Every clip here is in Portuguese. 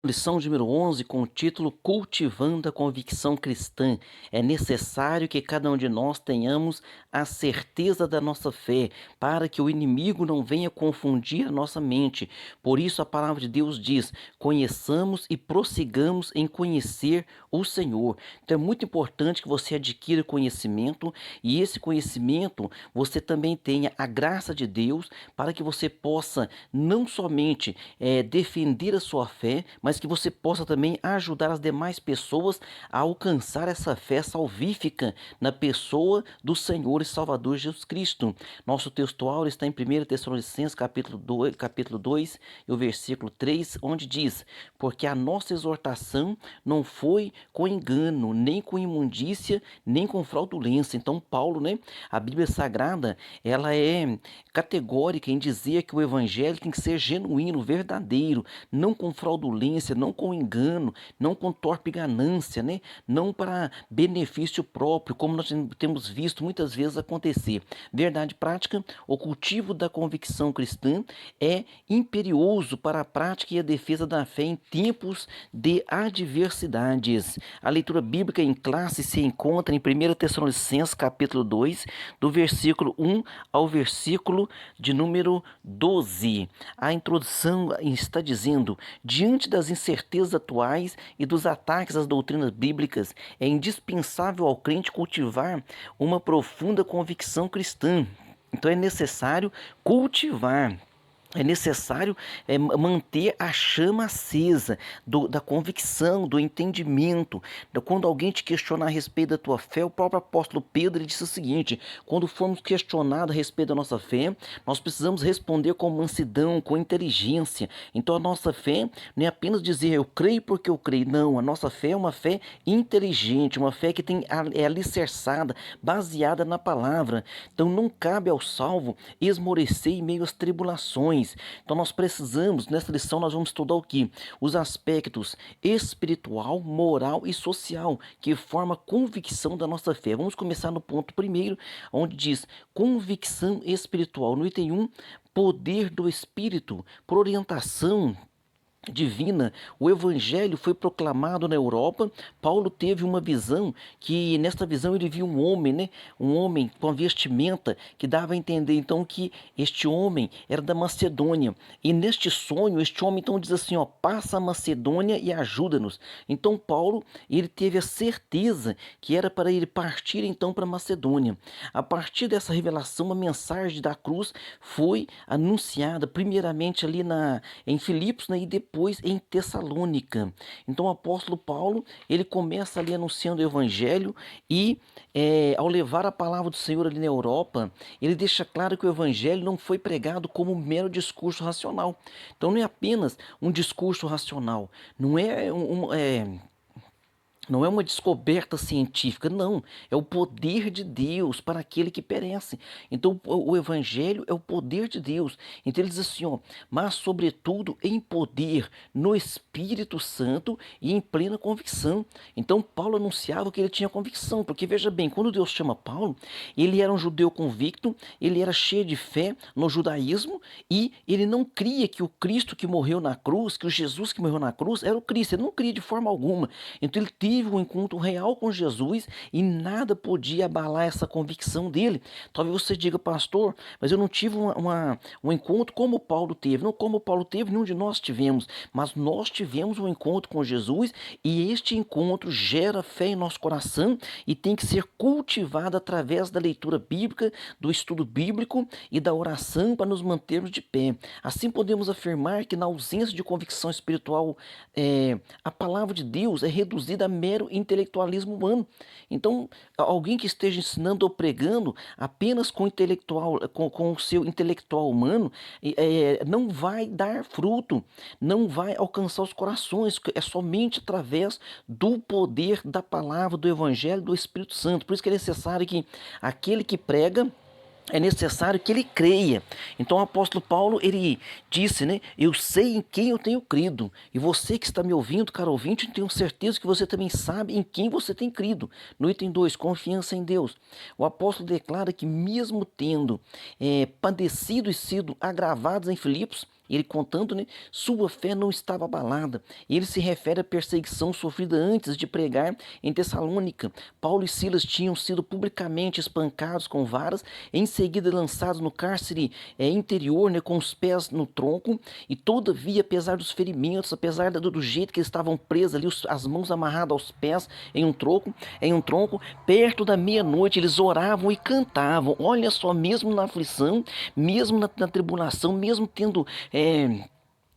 Lição de número 11 com o título Cultivando a Convicção Cristã. É necessário que cada um de nós tenhamos a certeza da nossa fé, para que o inimigo não venha confundir a nossa mente. Por isso a palavra de Deus diz: conheçamos e prossigamos em conhecer o Senhor. Então é muito importante que você adquira conhecimento e esse conhecimento você também tenha a graça de Deus para que você possa não somente defender a sua fé, mas que você possa também ajudar as demais pessoas a alcançar essa fé salvífica na pessoa do Senhor e Salvador Jesus Cristo. Nosso textual está em 1 Tessalonicenses capítulo 2 e o versículo 3, onde diz: porque a nossa exortação não foi com engano, nem com imundícia, nem com fraudulência. Então Paulo, né, a Bíblia Sagrada, ela é categórica em dizer que o evangelho tem que ser genuíno, verdadeiro, não com fraudulência, não com engano, não com torpe ganância, né? Não para benefício próprio, como nós temos visto muitas vezes acontecer. Verdade prática, o cultivo da convicção cristã é imperioso para a prática e a defesa da fé em tempos de adversidades. A leitura bíblica em classe se encontra em 1 Tessalonicenses capítulo 2, do versículo 1 ao versículo de número 12. A introdução está dizendo: diante das incertezas atuais e dos ataques às doutrinas bíblicas, é indispensável ao crente cultivar uma profunda convicção cristã. Então é necessário cultivar. É necessário manter a chama acesa da convicção, do entendimento. Quando alguém te questionar a respeito da tua fé, o próprio apóstolo Pedro ele disse o seguinte: quando formos questionados a respeito da nossa fé, nós precisamos responder com mansidão, com inteligência. Então a nossa fé não é apenas dizer eu creio porque eu creio. Não, a nossa fé é uma fé inteligente, uma fé que é alicerçada, baseada na palavra. Então não cabe ao salvo esmorecer em meio às tribulações. Então nós precisamos, nessa lição nós vamos estudar o que? Os aspectos espiritual, moral e social que formam a convicção da nossa fé. Vamos começar no ponto primeiro, onde diz convicção espiritual. No item 1, poder do Espírito, por orientação divina, o evangelho foi proclamado na Europa. Paulo teve uma visão que nesta visão ele viu um homem, né? Um homem com a vestimenta que dava a entender então que este homem era da Macedônia. E neste sonho, este homem então diz assim, ó, passa a Macedônia e ajuda-nos. Então Paulo, ele teve a certeza que era para ele partir então para Macedônia. A partir dessa revelação, a mensagem da cruz foi anunciada primeiramente ali em Filipos, né, e depois em Tessalônica. Então o apóstolo Paulo, ele começa ali anunciando o evangelho e ao levar a palavra do Senhor ali na Europa, ele deixa claro que o evangelho não foi pregado como um mero discurso racional. Então não é apenas um discurso racional, não é uma descoberta científica, não. É o poder de Deus para aquele que perece. Então, o Evangelho é o poder de Deus. Então, ele diz assim, ó, mas sobretudo em poder, no Espírito Santo e em plena convicção. Então, Paulo anunciava que ele tinha convicção, porque veja bem, quando Deus chama Paulo, ele era um judeu convicto, ele era cheio de fé no judaísmo e ele não cria que o Cristo que morreu na cruz, que o Jesus que morreu na cruz era o Cristo. Ele não cria de forma alguma. Então, ele teve um encontro real com Jesus e nada podia abalar essa convicção dele. Talvez você diga, pastor, mas eu não tive um encontro como Paulo teve. Não como Paulo teve, nenhum de nós tivemos, mas nós tivemos um encontro com Jesus e este encontro gera fé em nosso coração e tem que ser cultivado através da leitura bíblica, do estudo bíblico e da oração para nos mantermos de pé. Assim podemos afirmar que na ausência de convicção espiritual, a palavra de Deus é reduzida a mero intelectualismo humano. Então, alguém que esteja ensinando ou pregando apenas com o seu intelectual humano, não vai dar fruto, não vai alcançar os corações. É somente através do poder da palavra, do evangelho, do Espírito Santo. Por isso que é necessário que aquele que prega é necessário que ele creia. Então o apóstolo Paulo, ele disse, né? Eu sei em quem eu tenho crido. E você que está me ouvindo, caro ouvinte, eu tenho certeza que você também sabe em quem você tem crido. No item 2, confiança em Deus. O apóstolo declara que mesmo tendo padecido e sido agravados em Filipos, ele contando, né, sua fé não estava abalada. Ele se refere à perseguição sofrida antes de pregar em Tessalônica. Paulo e Silas tinham sido publicamente espancados com varas, em seguida lançados no cárcere interior, né, com os pés no tronco, e todavia, apesar dos ferimentos, apesar do jeito que eles estavam presos ali, as mãos amarradas aos pés em um tronco, perto da meia-noite, eles oravam e cantavam. Olha só, mesmo na aflição, mesmo na tribulação, mesmo tendo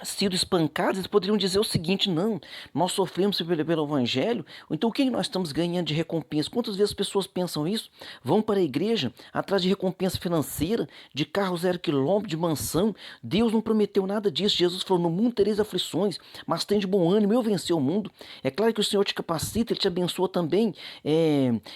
sido espancados, eles poderiam dizer o seguinte: não, nós sofremos pelo evangelho, então o que nós estamos ganhando de recompensa? Quantas vezes as pessoas pensam isso? Vão para a igreja atrás de recompensa financeira, de carro 0 quilômetro, de mansão. Deus não prometeu nada disso. Jesus falou: no mundo tereis aflições, mas tem de bom ânimo, eu venci o mundo. É claro que o Senhor te capacita, Ele te abençoa também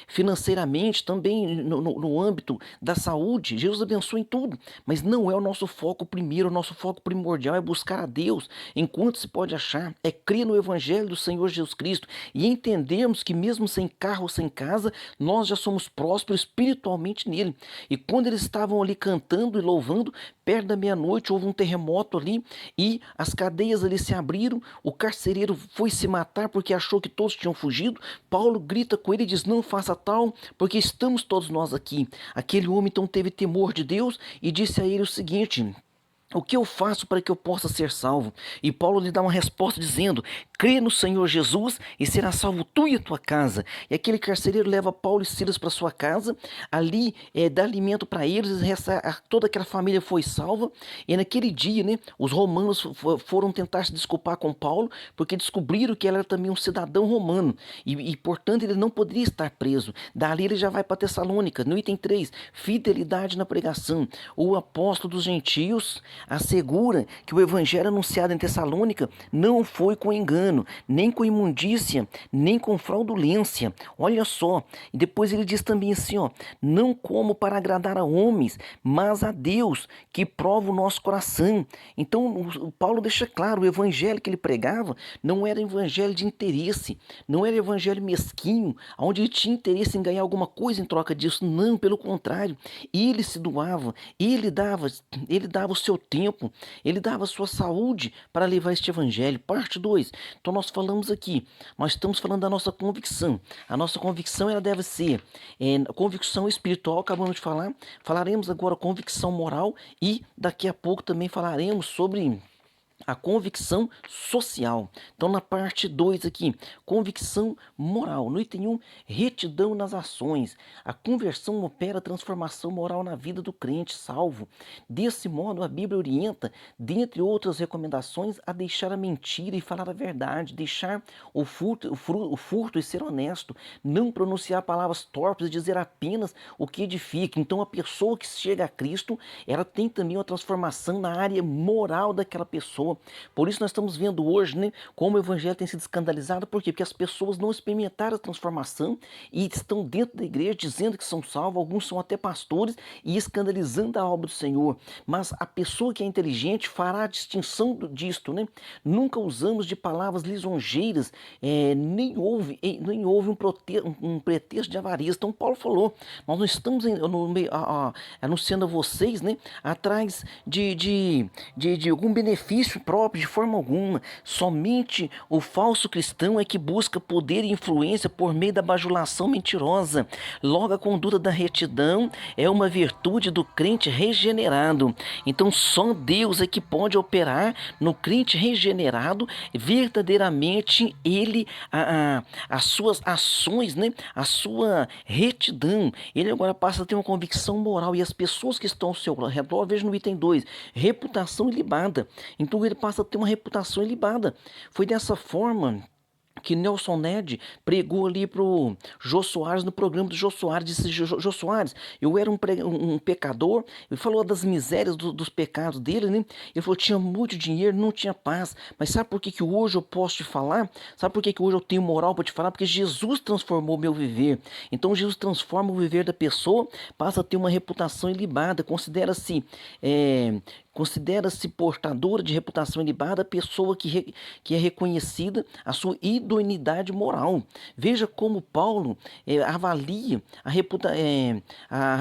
financeiramente, também no âmbito da saúde. Jesus abençoa em tudo, mas não é o nosso foco primeiro. O nosso foco primordial é buscar a Deus enquanto se pode achar, é crer no Evangelho do Senhor Jesus Cristo e entendermos que mesmo sem carro, sem casa, nós já somos prósperos espiritualmente nele. E quando eles estavam ali cantando e louvando, perto da meia-noite houve um terremoto ali e as cadeias ali se abriram, o carcereiro foi se matar porque achou que todos tinham fugido. Paulo grita com ele e diz: não faça tal, porque estamos todos nós aqui. Aquele homem então teve temor de Deus e disse a ele o seguinte: o que eu faço para que eu possa ser salvo? E Paulo lhe dá uma resposta dizendo: crê no Senhor Jesus e será salvo tu e a tua casa. E aquele carcereiro leva Paulo e Silas para sua casa, ali dá alimento para eles, toda aquela família foi salva. E naquele dia, né, os romanos foram tentar se desculpar com Paulo, porque descobriram que ele era também um cidadão romano, portanto ele não poderia estar preso. Dali ele já vai para Tessalônica. No item 3, fidelidade na pregação. O apóstolo dos gentios assegura que o evangelho anunciado em Tessalônica não foi com engano, nem com imundícia, nem com fraudulência. Olha só. E depois ele diz também assim, ó: não como para agradar a homens, mas a Deus, que prova o nosso coração. Então, o Paulo deixa claro: o evangelho que ele pregava não era evangelho de interesse, não era evangelho mesquinho, onde ele tinha interesse em ganhar alguma coisa em troca disso. Não, pelo contrário, ele se doava, ele dava o seu tempo, ele dava a sua saúde para levar este evangelho. Parte 2. Então nós falamos aqui, nós estamos falando da nossa convicção. A nossa convicção, ela deve ser convicção espiritual, acabamos de falar. Falaremos agora convicção moral e daqui a pouco também falaremos sobre a convicção social. Então, na parte 2 aqui, convicção moral. No item 1, retidão nas ações. A conversão opera a transformação moral na vida do crente salvo. Desse modo, a Bíblia orienta, dentre outras recomendações, a deixar a mentira e falar a verdade, deixar o furto e ser honesto, não pronunciar palavras torpes e dizer apenas o que edifica. Então, a pessoa que chega a Cristo, ela tem também uma transformação na área moral daquela pessoa. Por isso nós estamos vendo hoje, né, como o evangelho tem sido escandalizado. Por quê? Porque as pessoas não experimentaram a transformação e estão dentro da igreja dizendo que são salvos, alguns são até pastores, e escandalizando a obra do Senhor. Mas a pessoa que é inteligente fará a distinção disto, né? Nunca usamos de palavras lisonjeiras, nem houve um pretexto de avareza. Então Paulo falou: nós não estamos anunciando a vocês, né, atrás de algum benefício próprio, de forma alguma. Somente o falso cristão é que busca poder e influência por meio da bajulação mentirosa. Logo, a conduta da retidão é uma virtude do crente regenerado. Então só Deus é que pode operar no crente regenerado verdadeiramente ele, as suas ações, né, a sua retidão. Ele agora passa a ter uma convicção moral, e as pessoas que estão ao seu redor, veja no item 2, reputação ilibada. Então ele passa a ter uma reputação ilibada. Foi dessa forma que Nelson Ned pregou ali pro Jô Soares, no programa do Jô Soares. Disse: Jô Soares, eu era um pecador. Ele falou das misérias dos pecados dele, né? Ele falou: tinha muito dinheiro, não tinha paz. Mas sabe por que hoje eu posso te falar? Sabe por que hoje eu tenho moral para te falar? Porque Jesus transformou meu viver. Então Jesus transforma o viver da pessoa, passa a ter uma reputação ilibada. Considera-se Considera-se portadora de reputação ilibada a pessoa que é reconhecida a sua idoneidade moral. Veja como Paulo avalia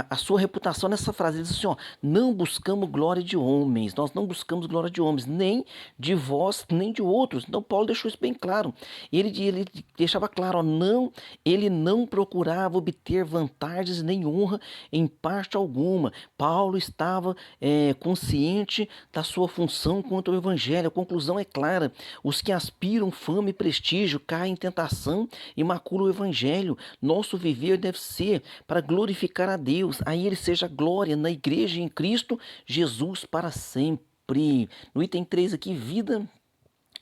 a sua reputação nessa frase. Ele diz assim, ó, não buscamos glória de homens, nós não buscamos glória de homens, nem de vós, nem de outros. Então Paulo deixou isso bem claro. Ele deixava claro, ó, não, ele não procurava obter vantagens nem honra em parte alguma. Paulo estava consciente da sua função contra o evangelho. A conclusão é clara: os que aspiram fama e prestígio caem em tentação e maculam o evangelho. Nosso viver deve ser para glorificar a Deus, a Ele seja glória na igreja e em Cristo Jesus para sempre. No item 3 aqui, vida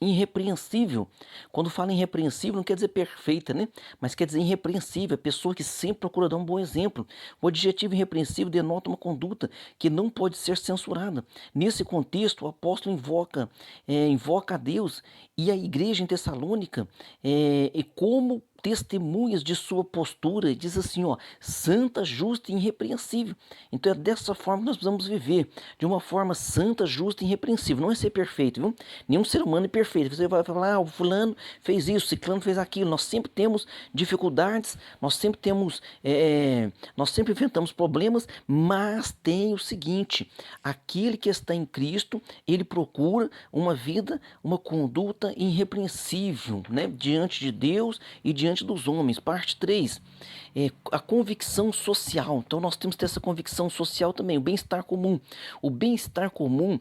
irrepreensível. Quando fala irrepreensível, não quer dizer perfeita, né? Mas quer dizer irrepreensível, a pessoa que sempre procura dar um bom exemplo. O adjetivo irrepreensível denota uma conduta que não pode ser censurada. Nesse contexto, o apóstolo invoca a Deus e a igreja em Tessalônica e como testemunhas de sua postura, diz assim, ó, santa, justa e irrepreensível. Então é dessa forma que nós precisamos viver, de uma forma santa, justa e irrepreensível. Não é ser perfeito, viu? Nenhum ser humano é perfeito. Você vai falar, o fulano fez isso, o ciclano fez aquilo. Nós sempre temos dificuldades, nós sempre enfrentamos problemas, mas tem o seguinte, aquele que está em Cristo, ele procura uma vida, uma conduta irrepreensível, né? Diante de Deus e diante dos homens. Parte 3, a convicção social. Então nós temos que ter essa convicção social também, o bem-estar comum. O bem-estar comum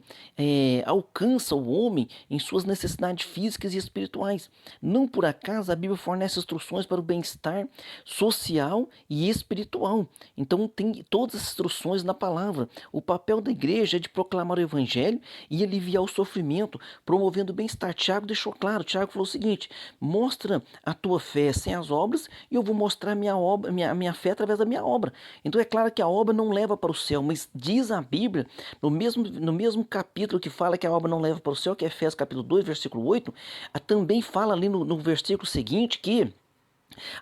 alcança o homem em suas necessidades físicas e espirituais. Não por acaso a Bíblia fornece instruções para o bem-estar social e espiritual. Então tem todas as instruções na palavra. O papel da igreja é de proclamar o evangelho e aliviar o sofrimento, promovendo o bem-estar. Tiago deixou claro, Tiago falou o seguinte, mostra a tua fé sem as obras e eu vou mostrar minha fé através da minha obra. Então é claro que a obra não leva para o céu, mas diz a Bíblia, no mesmo capítulo que fala que a obra não leva para o céu, que é Efésios capítulo 2, versículo 8, também fala ali no versículo seguinte que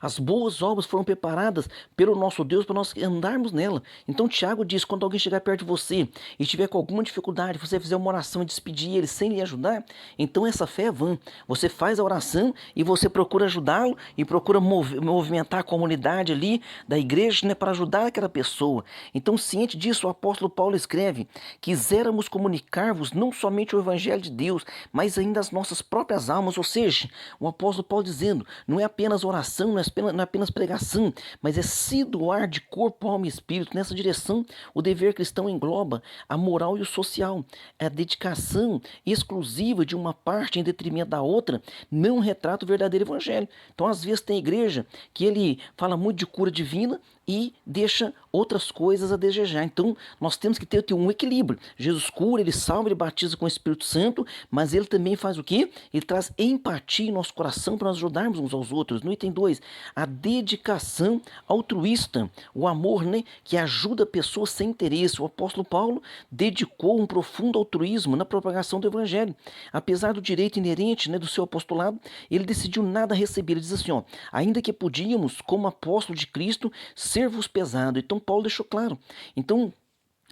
as boas obras foram preparadas pelo nosso Deus para nós andarmos nela. Então Tiago diz, quando alguém chegar perto de você e estiver com alguma dificuldade, você fizer uma oração e despedir ele sem lhe ajudar, então essa fé é vã. Você faz a oração e você procura ajudá-lo e procura movimentar a comunidade ali da igreja, né, para ajudar aquela pessoa. Então, ciente disso, o apóstolo Paulo escreve, quiséramos comunicar-vos não somente o evangelho de Deus, mas ainda as nossas próprias almas. Ou seja, o apóstolo Paulo dizendo, não é apenas oração, não é apenas pregação, mas é se doar de corpo, alma e espírito. Nessa direção, o dever cristão engloba a moral e o social. A dedicação exclusiva de uma parte em detrimento da outra não retrata o verdadeiro evangelho. Então, às vezes, tem igreja que ele fala muito de cura divina e deixa outras coisas a desejar. Então, nós temos que ter um equilíbrio. Jesus cura, ele salva, ele batiza com o Espírito Santo, mas ele também faz o quê? Ele traz empatia em nosso coração para nós ajudarmos uns aos outros. No item 2, a dedicação altruísta, o amor, né, que ajuda a pessoa sem interesse. O apóstolo Paulo dedicou um profundo altruísmo na propagação do evangelho. Apesar do direito inerente, né, do seu apostolado, ele decidiu nada receber. Ele diz assim, ó, ainda que podíamos, como apóstolo de Cristo, ser-vos pesado. Então Paulo deixou claro. Então,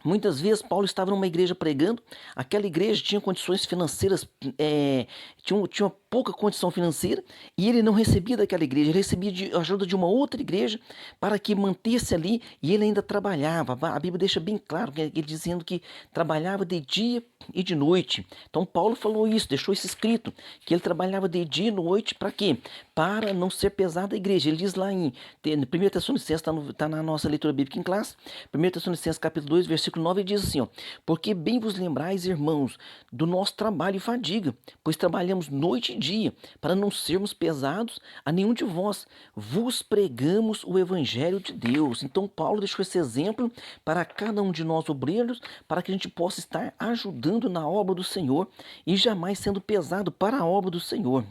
muitas vezes Paulo estava numa igreja pregando, aquela igreja tinha condições financeiras, tinha pouca condição financeira, e ele não recebia daquela igreja, ele recebia ajuda de uma outra igreja para que mantesse ali, e ele ainda trabalhava. A Bíblia deixa bem claro, ele dizendo que trabalhava de dia e de noite. Então Paulo falou isso, deixou isso escrito, que ele trabalhava de dia e noite para quê? Para não ser pesado a igreja. Ele diz lá em 1 Tessalonicenses, está na nossa leitura bíblica em classe, 1 Tessalonicenses capítulo 2, versículo 9, diz assim, ó, porque bem vos lembrais, irmãos, do nosso trabalho e fadiga, pois trabalhamos noite e dia, para não sermos pesados a nenhum de vós. Vos pregamos o evangelho de Deus. Então Paulo deixou esse exemplo para cada um de nós obreiros, para que a gente possa estar ajudando na obra do Senhor e jamais sendo pesado para a obra do Senhor.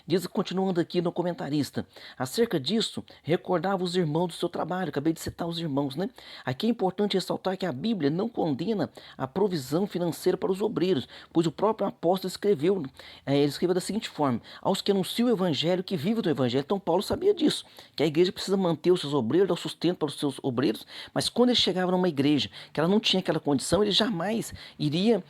Diz, continuando aqui no comentarista, acerca disso, recordava os irmãos do seu trabalho, acabei de citar os irmãos, né? Aqui é importante ressaltar que a Bíblia não condena a provisão financeira para os obreiros, pois o próprio apóstolo escreveu, ele escreveu da seguinte forma, aos que anunciam o evangelho, que vivem do evangelho. Então Paulo sabia disso, que a igreja precisa manter os seus obreiros, dar o sustento para os seus obreiros, mas quando ele chegava numa igreja que ela não tinha aquela condição, ele jamais iria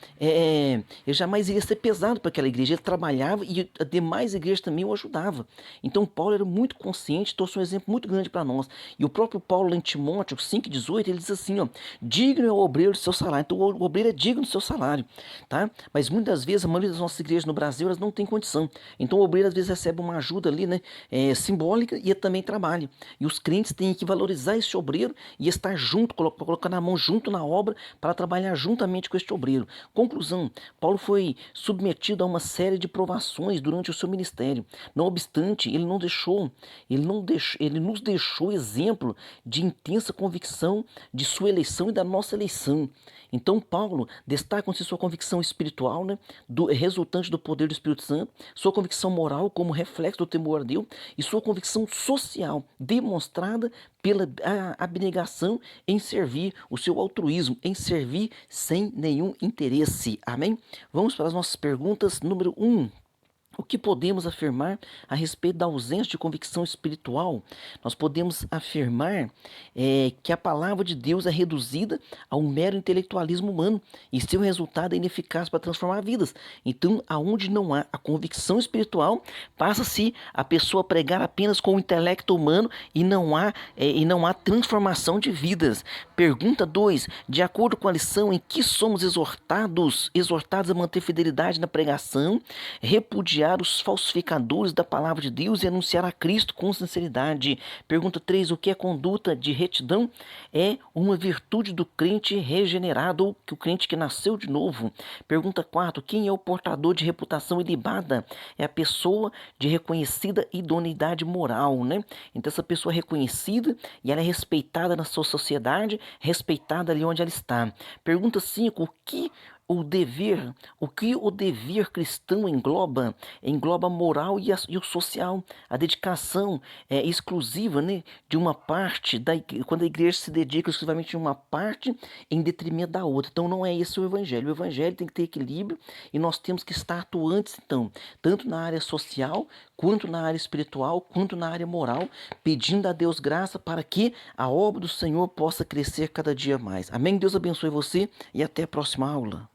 ser pesado para aquela igreja, ele trabalhava e a demais igrejas também o ajudava. Então Paulo era muito consciente, trouxe um exemplo muito grande para nós. E o próprio Paulo em Timóteo 5,18, ele diz assim, ó, digno é o obreiro do seu salário. Então o obreiro é digno do seu salário, tá? Mas muitas vezes a maioria das nossas igrejas no Brasil, elas não têm condição. Então o obreiro às vezes recebe uma ajuda ali, né, simbólica, e também trabalha. E os crentes têm que valorizar esse obreiro e estar junto, colocar na mão junto na obra para trabalhar juntamente com este obreiro. Conclusão, Paulo foi submetido a uma série de provações durante o seu ministério. Não obstante, ele nos deixou exemplo de intensa convicção de sua eleição e da nossa eleição. Então Paulo destaca-se sua convicção espiritual, né, resultante do poder do Espírito Santo, sua convicção moral como reflexo do temor a Deus e sua convicção social demonstrada pela abnegação em servir, o seu altruísmo em servir sem nenhum interesse. Amém? Vamos para as nossas perguntas. Número 1. O que podemos afirmar a respeito da ausência de convicção espiritual? Nós podemos afirmar que a palavra de Deus é reduzida a um mero intelectualismo humano e seu resultado é ineficaz para transformar vidas. Então, aonde não há a convicção espiritual, passa-se a pessoa a pregar apenas com o intelecto humano e não há transformação de vidas. Pergunta 2. De acordo com a lição em que somos exortados a manter fidelidade na pregação, repudiar os falsificadores da palavra de Deus e anunciar a Cristo com sinceridade. Pergunta 3. O que é conduta de retidão? É uma virtude do crente regenerado, ou que o crente que nasceu de novo. Pergunta 4. Quem é o portador de reputação ilibada? É a pessoa de reconhecida idoneidade moral, né? Então essa pessoa é reconhecida e ela é respeitada na sua sociedade, respeitada ali onde ela está. Pergunta 5. O que o dever cristão engloba? Engloba a moral e o social, a dedicação exclusiva, né, de uma parte, quando a igreja se dedica exclusivamente a uma parte em detrimento da outra. Então não é esse o evangelho. O evangelho tem que ter equilíbrio e nós temos que estar atuantes, então, tanto na área social, quanto na área espiritual, quanto na área moral, pedindo a Deus graça para que a obra do Senhor possa crescer cada dia mais. Amém? Deus abençoe você e até a próxima aula.